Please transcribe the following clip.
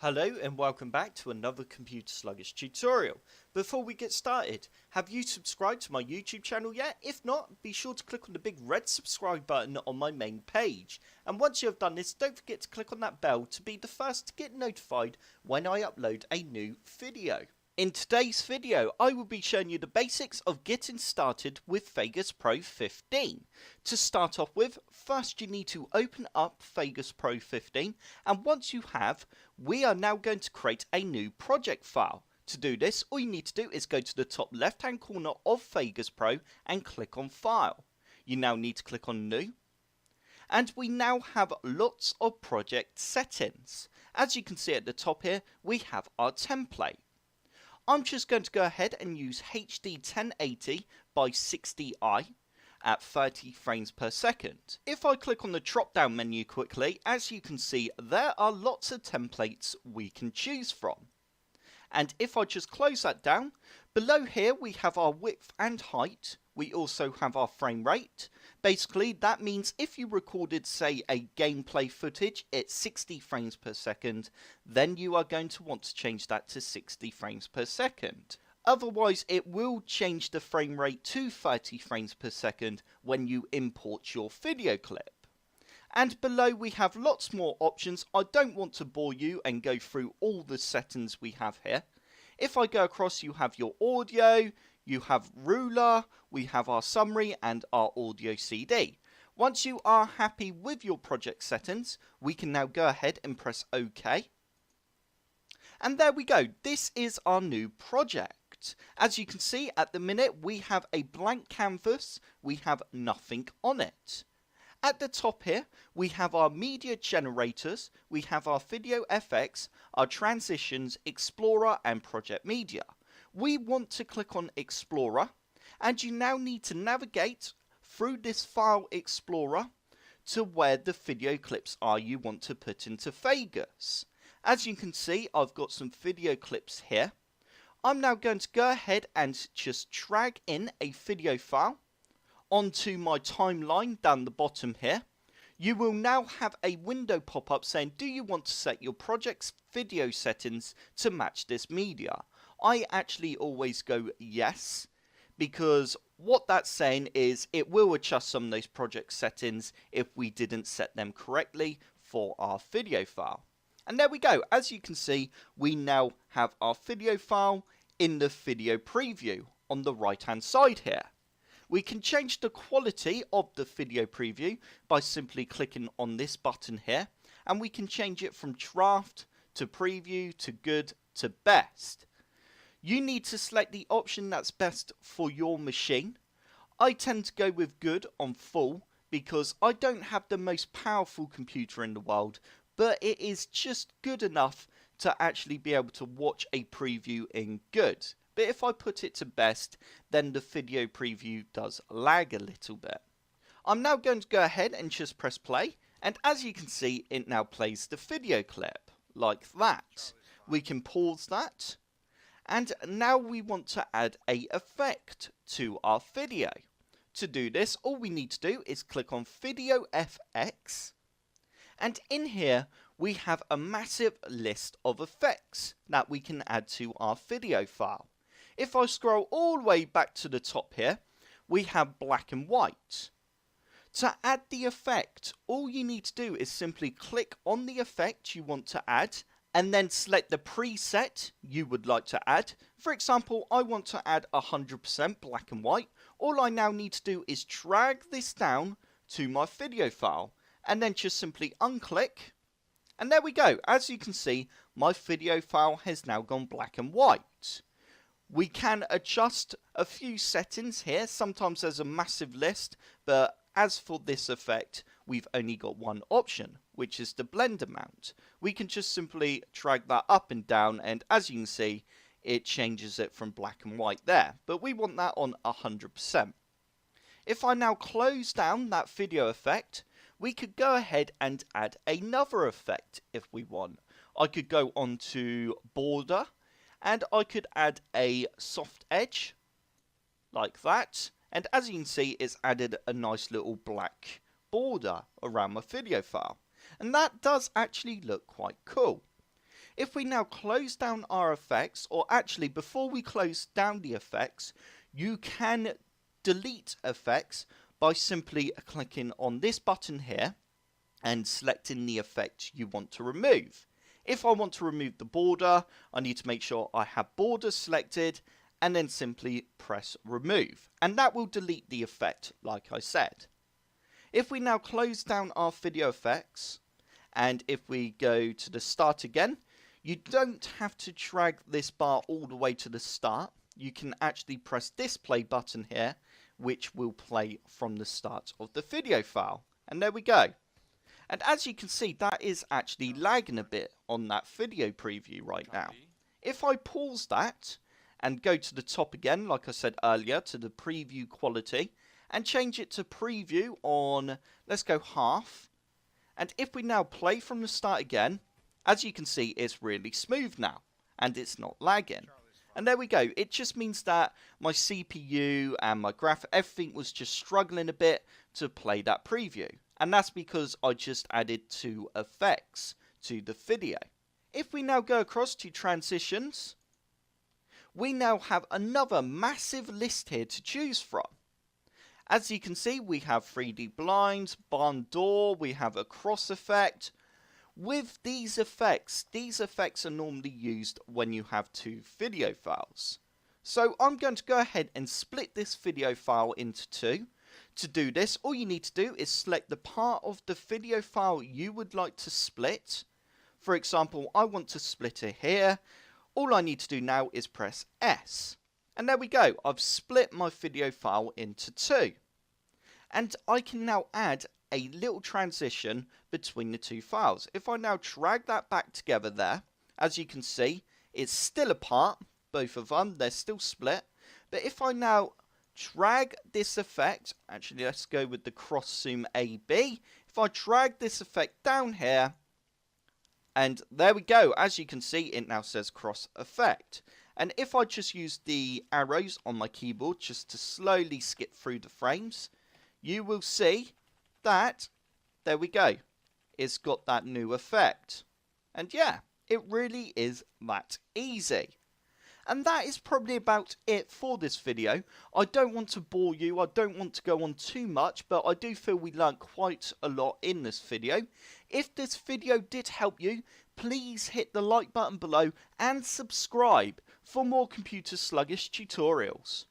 Hello and welcome back to another Computer Sluggish tutorial. Before we get started, have you subscribed to my YouTube channel yet? If not, be sure to click on the big red subscribe button on my main page. And once you have done this, don't forget to click on that bell to be the first to get notified when I upload a new video. In today's video, I will be showing you the basics of getting started with Vegas Pro 15. To start off with, first you need to open up Vegas Pro 15, and once you have, we are now going to create a new project file. To do this, all you need to do is go to the top left hand corner of Vegas Pro and click on File. You now need to click on New. And we now have lots of project settings. As you can see at the top here, we have our template. I'm just going to go ahead and use HD 1080 by 60i at 30 frames per second. If I click on the drop down menu quickly, as you can see, there are lots of templates we can choose from. And if I just close that down, below here we have our width and height. We also have our frame rate. Basically, that means if you recorded, say, a gameplay footage at 60 frames per second, then you are going to want to change that to 60 frames per second. Otherwise, it will change the frame rate to 30 frames per second when you import your video clip. And below we have lots more options. I don't want to bore you and go through all the settings we have here. If I go across, you have your audio, you have ruler, we have our summary and our audio CD. Once you are happy with your project settings, we can now go ahead and press OK. And there we go, this is our new project. As you can see at the minute, we have a blank canvas, we have nothing on it. At the top here, we have our media generators, we have our video FX, our transitions, Explorer and project media. We want to click on Explorer, and you now need to navigate through this file Explorer to where the video clips are you want to put into Vegas. As you can see, I've got some video clips here. I'm now going to go ahead and just drag in a video file onto my timeline down the bottom here. You will now have a window pop up saying, do you want to set your project's video settings to match this media? I actually always go yes, because what that's saying is it will adjust some of those project settings if we didn't set them correctly for our video file. And there we go. As you can see, we now have our video file in the video preview on the right hand side here. We can change the quality of the video preview by simply clicking on this button here, and we can change it from draft to preview to good to best. You need to select the option that's best for your machine. I tend to go with good on full because I don't have the most powerful computer in the world, but it is just good enough to actually be able to watch a preview in good. But if I put it to best, then the video preview does lag a little bit. I'm now going to go ahead and just press play, and as you can see, it now plays the video clip like that. We can pause that, and now we want to add an effect to our video. To do this, all we need to do is click on Video FX, and in here we have a massive list of effects that we can add to our video file. If I scroll all the way back to the top here, we have black and white. To add the effect, all you need to do is simply click on the effect you want to add and then select the preset you would like to add. For example, I want to add 100% black and white. All I now need to do is drag this down to my video file and then just simply unclick. And there we go. As you can see, my video file has now gone black and white. We can adjust a few settings here. Sometimes there's a massive list, but as for this effect, we've only got one option, which is the blend amount. We can just simply drag that up and down, and as you can see, it changes it from black and white there. But we want that on 100%. If I now close down that video effect, we could go ahead and add another effect if we want. I could go on to border, and I could add a soft edge like that, and as you can see, it's added a nice little black border around my video file, and that does actually look quite cool. If we now close down our effects, or actually before we close down the effects, you can delete effects by simply clicking on this button here and selecting the effect you want to remove. If I want to remove the border, I need to make sure I have border selected and then simply press remove. And that will delete the effect, like I said. If we now close down our video effects, and if we go to the start again, you don't have to drag this bar all the way to the start. You can actually press this play button here, which will play from the start of the video file. And there we go. And as you can see, that is actually lagging a bit on that video preview right now. If I pause that and go to the top again, like I said earlier, to the preview quality, and change it to preview on, let's go half. And if we now play from the start again, as you can see, it's really smooth now, and it's not lagging. And there we go. It just means that my CPU and my graphic, everything was just struggling a bit to play that preview. And that's because I just added 2 effects to the video. If we now go across to transitions, we now have another massive list here to choose from. As you can see, we have 3D blinds, barn door, we have a cross effect. With these effects are normally used when you have 2 video files. So I'm going to go ahead and split this video file into 2. To do this, all you need to do is select the part of the video file you would like to split. For example, I want to split it here. All I need to do now is press S. And there we go, I've split my video file into 2. And I can now add a little transition between the 2 files. If I now drag that back together there, as you can see, it's still apart, both of them, they're still split. But if I now drag this effect, actually let's go with the cross zoom AB. If I drag this effect down here, and there we go, as you can see, it now says cross effect. And if I just use the arrows on my keyboard just to slowly skip through the frames, you will see that, there we go, it's got that new effect. And yeah, it really is that easy. And that is probably about it for this video. I don't want to bore you, I don't want to go on too much, but I do feel we learned quite a lot in this video. If this video did help you, please hit the like button below and subscribe for more Computer Sluggish tutorials.